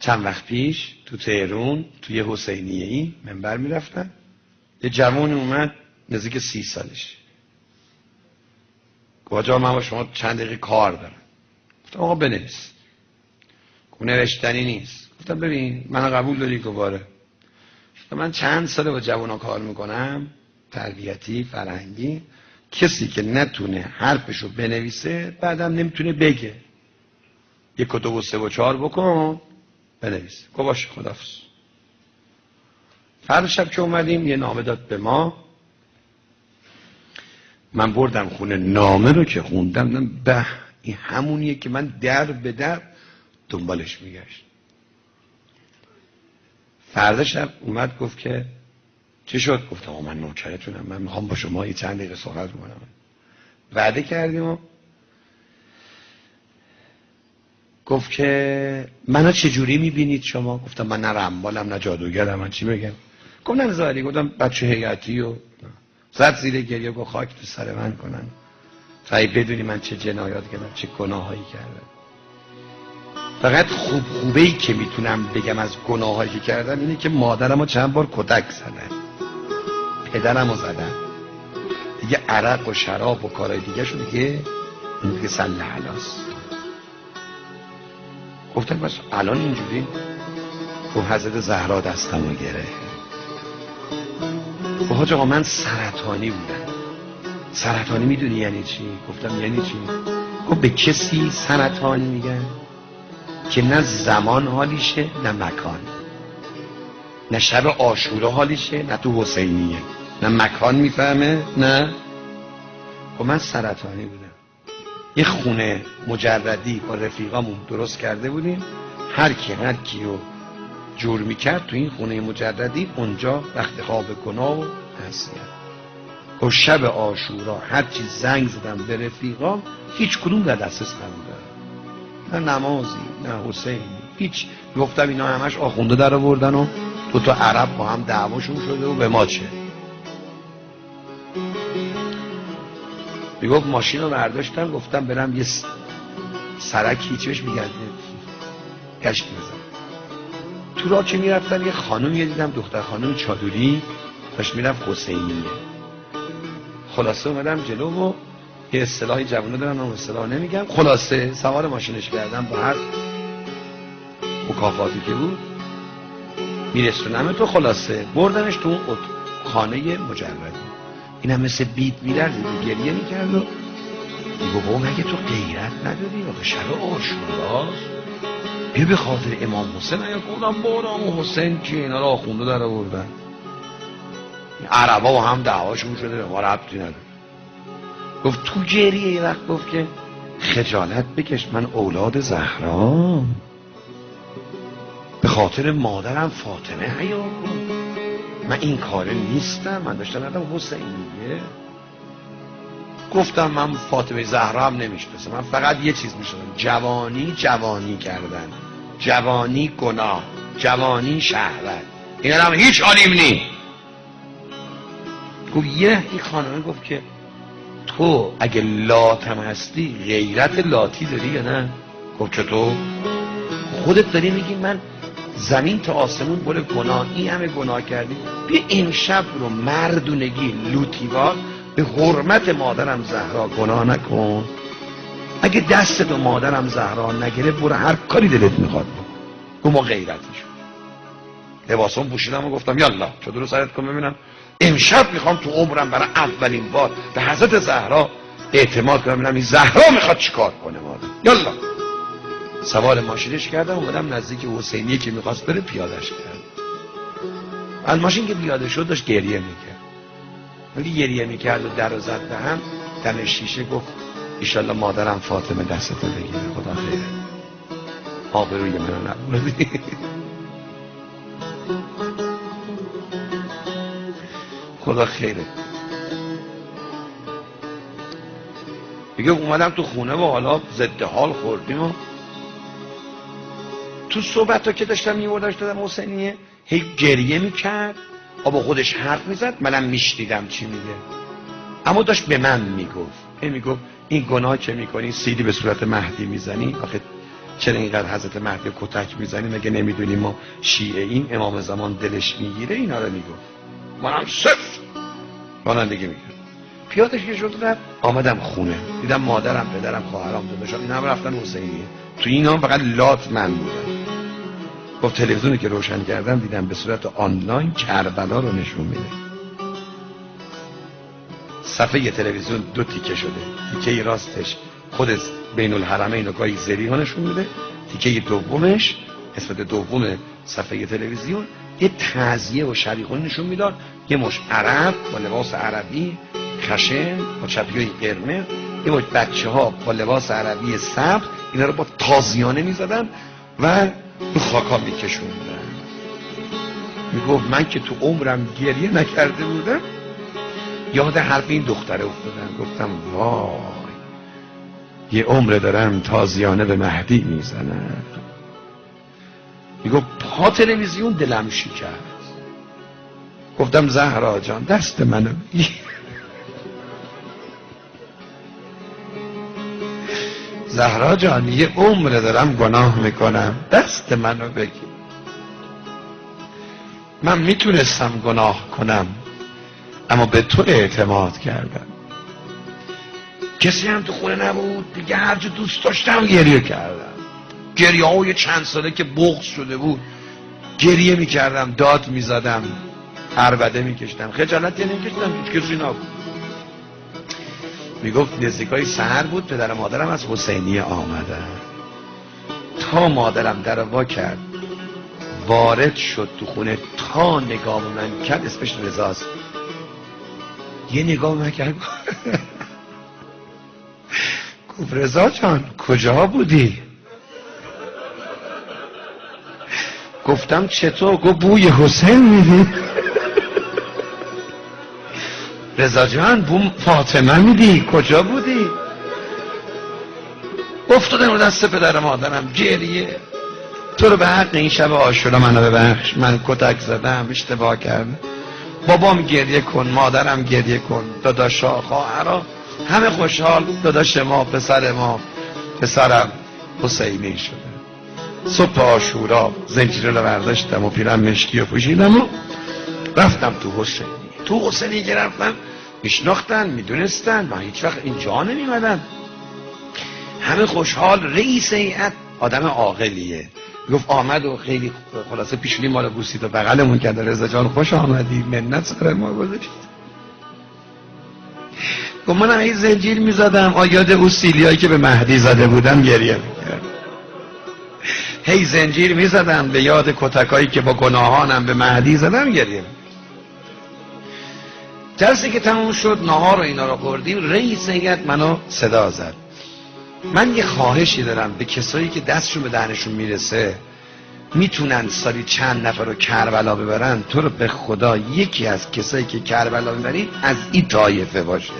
چند وقت پیش تو تهران توی حسینیه ای منبر میرفتن، یه جوان اومد نزدیک 30 سالش، گفت آقا من با شما چند دقیقه کار دارم. گفتم آقا بنویس. گفت نوشتنی نیست. گفتم ببین من قبول داری؟ گفت آره. من چند ساله با جوانا کار میکنم، تربیتی فرهنگی، کسی که نتونه حرفشو بنویسه بعدم نمیتونه بگه. 1 و 2 و 3 و 4 بکن بنویس. گفت باشه خداحافظ. فردا شب که اومدیم یه نامه داد به ما، من بردم خونه، نامه رو که خوندم دیدم به این همونیه که من در به در دنبالش میگشت. فردا شب اومد گفت که چی شد؟ گفتم من نوکرتونم، من میخوام با شما یه چند دقیقه صحبت کنم. وعده کردیم و گفت که منو چجوری میبینید شما؟ گفتم من نه رنبالم نه جادوگرم، من چی بگم؟ گفت نه نزالی. گفتم بچه هیئتی و زد زیر گریه، گفت خاک تو سر من کنن تا بدونی من چه جنایات کردم، چه گناهایی کردم. فقط خوبه‌ای که میتونم بگم از گناهایی که کردم اینه که مادرمو چند بار کتک زدن، پدرمو زدن، دیگه عرق و شراب و کارهای دیگه شو دیگه سله حلاس. گفتم بس الان اینجوری؟ گفت حضرت زهرا دستمو گرفت. گفت حاج آقا من سرطانی بودم. سرطانی میدونی یعنی چی؟ گفتم یعنی چی؟ گفت به کسی سرطانی میگن که نه زمان حالیشه نه مکان، نه شب عاشورا حالیشه نه تو حسینیه، نه مکان میفهمه نه. خب من سرطانی بودم. یه خونه مجردی با رفیقامون درست کرده بودیم، هر کی رو جور میکرد تو این خونه مجردی اونجا رخت خواب گناه و معصیت. و شب عاشورا هر چی زنگ زدم به رفیقام هیچ کدوم در دسترس نبودن، نه نمازی نه حسینی هیچ. گفتم اینا همش آخونده در آوردن و 2 تا عرب با هم دعواشون شده و به ما چه. میگفت ماشین رو برداشتم گفتم برم یه سرکی چیش میگرده گشت بزن. تو راه که میرفتم یه خانومی دیدم، دختر خانوم چادری داشت میرفت حسینیه. خلاصه اومدم جلو و یه اصطلاحی جوونا دارن اون اصطلاح نمیگم، خلاصه سوار ماشینش کردم با هر مکافاتی که بود میرسونم تو. خلاصه بردمش تو اون خانه مجردی. اینم مثل بیت میلرد گریه میکرد و دیگه بابا مگه تو غیرت نداری؟ آخه شب عاشوراست، بیا به خاطر امام حسین. اگه گفتم بارم حسین که اینا رو آخونده در آوردن، عربا با هم دعواشون شده به ما ربطی نداره. گفت تو گریه یه وقت گفت که خجالت بکش، من اولاد زهرام، به خاطر مادرم فاطمه حیا کن، من این کاره نیستم، من داشتم ندم حسینیه. گفتم من فاطمه زهرا هم نمیشناسم، من فقط یه چیز میشناسم، جوانی کردن، جوانی گناه، جوانی شهوت، اینا هم هیچ علیم نی. گفت این خانمه گفت که تو اگه لاتم هستی غیرت لاتی داری یا نه؟ گفت چطور؟ خودت داری میگی من زمین تا آسمون بوله گناه، این همه گناه کردی، بیا امشب رو مردونگی لوتیوار به حرمت مادرم زهرا گناه نکن. اگه دست تو مادرم زهرا نگیره برو هر کاری دلت میخواد بکن. گفت ما غیرتی شد. لباسم پوشیدم و گفتم یالا چادر رو سرت کن ببینم، امشب میخوام تو عمرم برای اولین بار به حضرت زهرا اعتماد کنم، ببینم این زهرا میخواد چیکار کنه مادر. یالا سوار ماشینش کردم اومدم نزدیک حسینیه که میخواست بره، پیادش کرد. از ماشین که پیاده شد داشت گریه میکرد. ولی گریه میکرد و در و زد به هم، دم شیشه گفت ایشالله مادرم فاطمه دستتو بگیره، خدا خیره، آبروی منو نبردی. خدا خیره. میگه اومدم تو خونه و حالا ضد حال خوردیم و تو صحبت ها که داشتم میوردمش دادم حسینیه، هی گریه میکرد، با خودش حرف میزد، منم میشنیدم چی میگه، اما داشت به من میگفت، میگفت این گناه که میکنی سیدی به صورت مهدی میزنی، آخه چرا اینقدر حضرت مهدی کتک میزنی؟ مگه نمیدونی ما شیعه این امام زمان دلش میگیره؟ اینا رو میگفت. منم صفر رانندگی میکرد. پیادش که شد رفت، آمدم خونه دیدم مادرم، پدرم، خواهرام، داداشم اینا هم رفتن حسینیه. تو اینا فقط لات من بودم. گفت تلویزیونی که روشن کردم دیدم به صورت آنلاین کربلا رو نشون میده. صفحه تلویزیون دو تیکه شده، تیکه راستش خود بین الحرمین و گاهی زری ها نشون میده، تیکه دومش قسمت دوم صفحه تلویزیون یه تعزیه و شریخونی نشون میداد، یه مش عرب با لباس عربی خشن با چپیای قرمز، یه مش بچه ها با لباس عربی سبز، اینا رو با تازیانه میزدن و رو خاکا میکشوندن. میگفت من که تو عمرم گریه نکرده بودم، یاد حرف این دختره افتادم. گفتم وای، یه عمر دارم تازیانه به مهدی میزنم. میگفت پا تلویزیون دلم شکست. گفتم زهرا جان دست منو بگیر. زهرا جان یه عمر دارم گناه میکنم، دست منو بگیر. من میتونستم گناه کنم اما به تو اعتماد کردم. کسی هم تو خونه نبود دیگه، هر جا دوست داشتم گریه کردم. گریه های چند ساله که بغض شده بود گریه میکردم، داد میزدم، عربده میکشتم، خجالتی نمیکشتم، هیچ کسی نبود. میگفت نزدیکای سحر بود، پدر مادرم از حسینیه آمدن. تا مادرم در وا کرد وارد شد تو خونه، تا نگاه من کرد، اسمش رضاست، یه نگاه من کرد گفت رضا جان کجا بودی؟ گفتم چطور؟ گفت بوی حسین میدی؟ رضا جان بو فاطمه میدی؟ کجا بودی؟ افتادم رو دست پدر مادرم گریه. تو رو به حق این شب عاشورا منو ببخش، من کتک زدم، اشتباه کردم. بابام گریه کن، مادرم گریه کن، داداشا، خواهرا همه خوشحال. داداش ما، پسرم حسینی شده. صبح عاشورا زنجیره رو برداشتم و پیرم مشکی رو پوشیدم و رفتم تو حسینی. تو حسینی که رفتم میشناختن، میدونستن من هیچ وقت اینجا نمیمدم. همه خوشحال. رئیس هیئت آدم عاقلیه، گفت آمد و خیلی خلاصه پیشونی ما رو بوسید و بغلمون کرد. رضا جان خوش آمدی، منت سر ما گذاشت. گفت منم این زنجیر میزدم، یاد اون سیلیایی که به مهدی زده بودم گریه میکرد. هی زنجیر میزدم به یاد کتکایی که با گناهانم به مهدی زدم گریه میکرد. جلسه که تموم شد، نهار و اینا رو خوردیم، رئیس هیئت منو صدا زد. من یه خواهشی دارم به کسایی که دستشون به دهنشون میرسه میتونن سالی چند نفر رو کربلا ببرن، تو رو به خدا یکی از کسایی که کربلا ببرید از این طایفه باشه.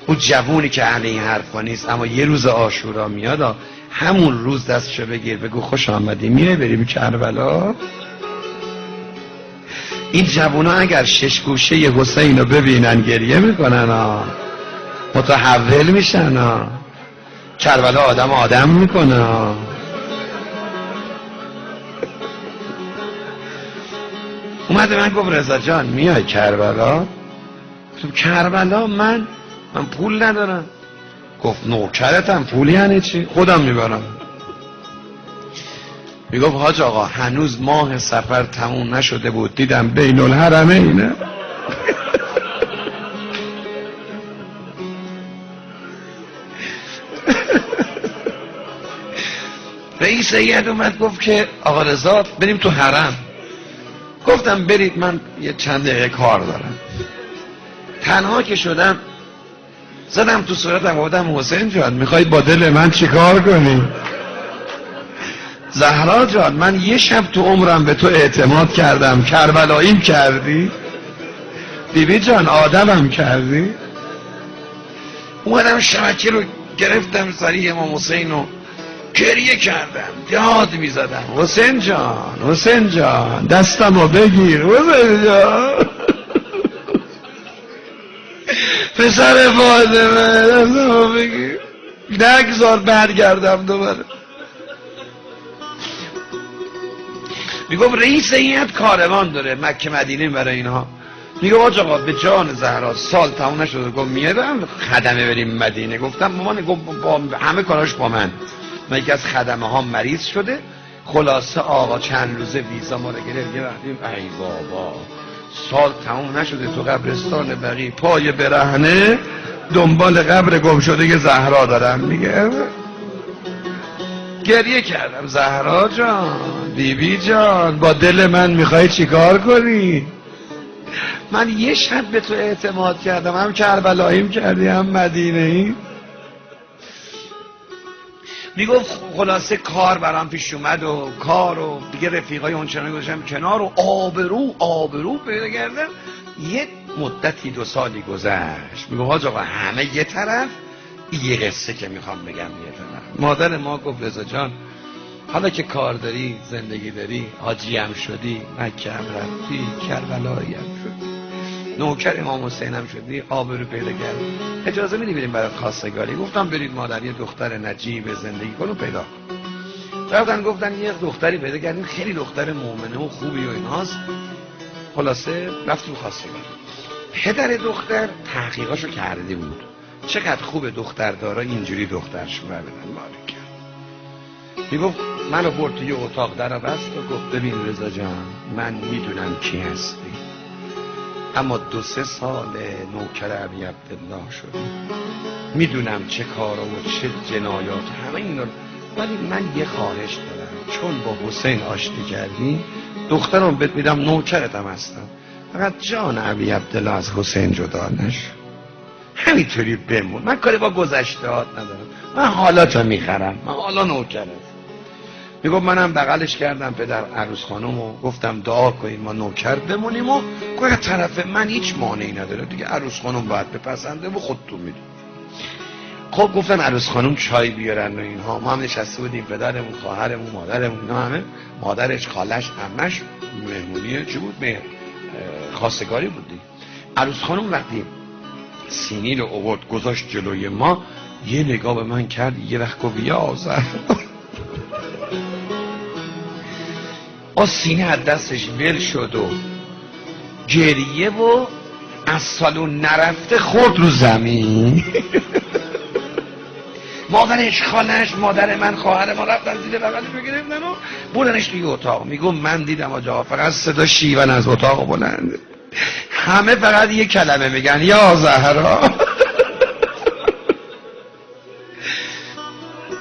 اون جوونی که اهل این حرفا نیست اما یه روز عاشورا میاد، همون روز دستشو بگیر بگو خوش آمدی، میره بریم کربلا. این جوونا اگر شش گوشه ی حسین رو ببینن گریه میکنن، متحول میشن. کربلا آدم میکنه. اومده من گفت رضا جان میای کربلا؟ تو کربلا من پول ندارم. گفت نوکرتم، پولی یعنی چی؟ خودم میبرم. میگفت حاج آقا هنوز ماه سفر تموم نشده بود دیدم بین الحرمینه. رئیس هیئت اومد گفت که آقا رضا بریم تو حرم. گفتم برید، من یه چند دقیقه کار دارم. تنها که شدم زدم تو صورتم گفتم حسین جان میخوای با دل من چیکار کنی؟ زهرا جان من یه شب تو عمرم به تو اعتماد کردم، کربلاییم کردی؟ بیبی جان آدمم کردی؟ اومدم شبکه رو گرفتم سری امام حسین و گریه کردم، داد میزدم حسین جان دستمو بگیر، حسین جان پسر فاطمه دستمو بگیر، نگذار برگردم دوباره. میگفت رئیس هیئت کاروان داره مکه مدینه برای اینها. میگه آقا به جان زهرا سال تموم نشده، گفت میادم خدمه بریم مدینه. گفتم مامان، گفت با همه کاراش با من یکی از خدمه ها مریض شده. خلاصه آقا چند روزه ویزا ما رو گرفت. یه وقتی ای بابا سال تموم نشده تو قبرستان بقیع پای برهنه دنبال قبر گم شده که زهرا دارم. میگه گریه کردم زهرا جان، بیبی جان، با دل من میخوای چیکار کنی؟ من یه شب به تو اعتماد کردم، هم کربلاییم کردی هم مدینه‌ای. میگفت خلاصه کار برام پیش اومد و کار و دیگه رفیقای اونچنان گذاشتم کنار و آبرو پیدا کردم. یه مدتی 2 سالی گذشت. میگم آقا همه یه طرف، یه قصه که میخوام بگم یه طرف. مادر ما گفت رضا جان حالا که کار داری، زندگی داری، حاجی هم شدی، مکه هم رفتی، کربلایی هم شدی، نوکر امام حسین هم شدی، آبرو پیدا کردی، اجازه میدی بریم برای خواستگاری؟ گفتم برید مادر، یه دختر نجیب زندگی کنو پیدا کن. گفتن یه دختری پیدا کردیم خیلی دختر مؤمنه و خوبی و ایناست. خلاصه رفتیم خواستگاری. پدر دختر تحقیقاشو کرده بود چقدر خوب دختر دارا اینجوری دخترشو بدن مالک کرد. میگفت منو برد توی اتاق در بست و گفت ببین رضا جان من میدونم کی هستی، اما 2-3 سال نوکر ابی عبدالله شدی، میدونم چه کارا و چه جنایات همه اینا، ولی من یه خواهش دارم، چون با حسین آشتی کردی دخترم بهت میدم، نوکرتم هستم، فقط جان ابی عبدالله از حسین جدا نشو، همینطوری بمون، من کاری با گذشتهات ندارم، من حالاتو میخرم، من حالا نوکرت. میگفت منم بغلش کردم پدر عروس خانم و گفتم دعا کنیم ما نوکر بمونیم و گویا طرف من هیچ مانعی نداره دیگه، عروس خانم باید بپسنده و خودتون میدون. خب گفتن عروس خانم چای بیارن و اینها، ما هم نشسته بودیم، پدرمون، خواهرمون، مادرمون، اینا همه، مادرش، خالش، عمش، مهمونی چی بود؟ خواستگاری بودی. عروس خانم وقتی سینی رو آورد گذاشت جلوی ما، یه نگاه به من کرد، یه وقت گفت یا زهرا. سینه از دستش ول شد و گریه و از سالون نرفته خورد رو زمین. مادرش، خالش، مادر من، خواهر ما رفتن زیر بغلش بگرفتن و بردنش توی اتاق. میگم من دیدم آجا فقط صدا شیون از اتاق بلنده، همه فقط یه کلمه میگن یا زهرا.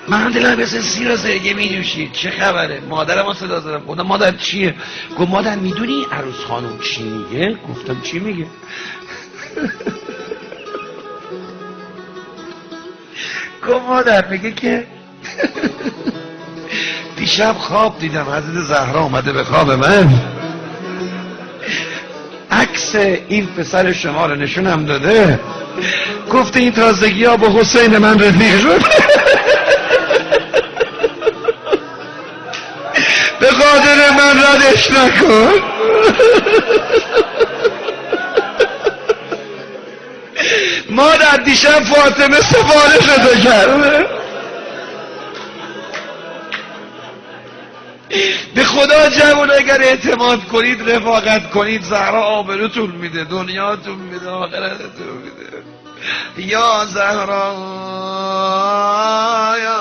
من دلم مثل سیر و سرگه می نوشید، چه خبره؟ مادرم ها صدا زدم، گفتم مادر چیه؟ گفت مادر میدونی عروس خانم چی میگه؟ گفتم چی میگه؟ گفت مادر میگه که دیشب خواب دیدم حضرت زهرا اومده به خواب من، عکس این پسر شما رو نشونم داده، گفته این تازگی ها با حسین من رفیق شد، به قادر من ردش نکن. مادر دیشب فاطمه سفارش رو کرده، به خدا جوان اگر اعتماد کنید رفاقت کنید، زهرا آبروتون میده، دنیاتون میده، آخرتتون میده. یا زهرا یا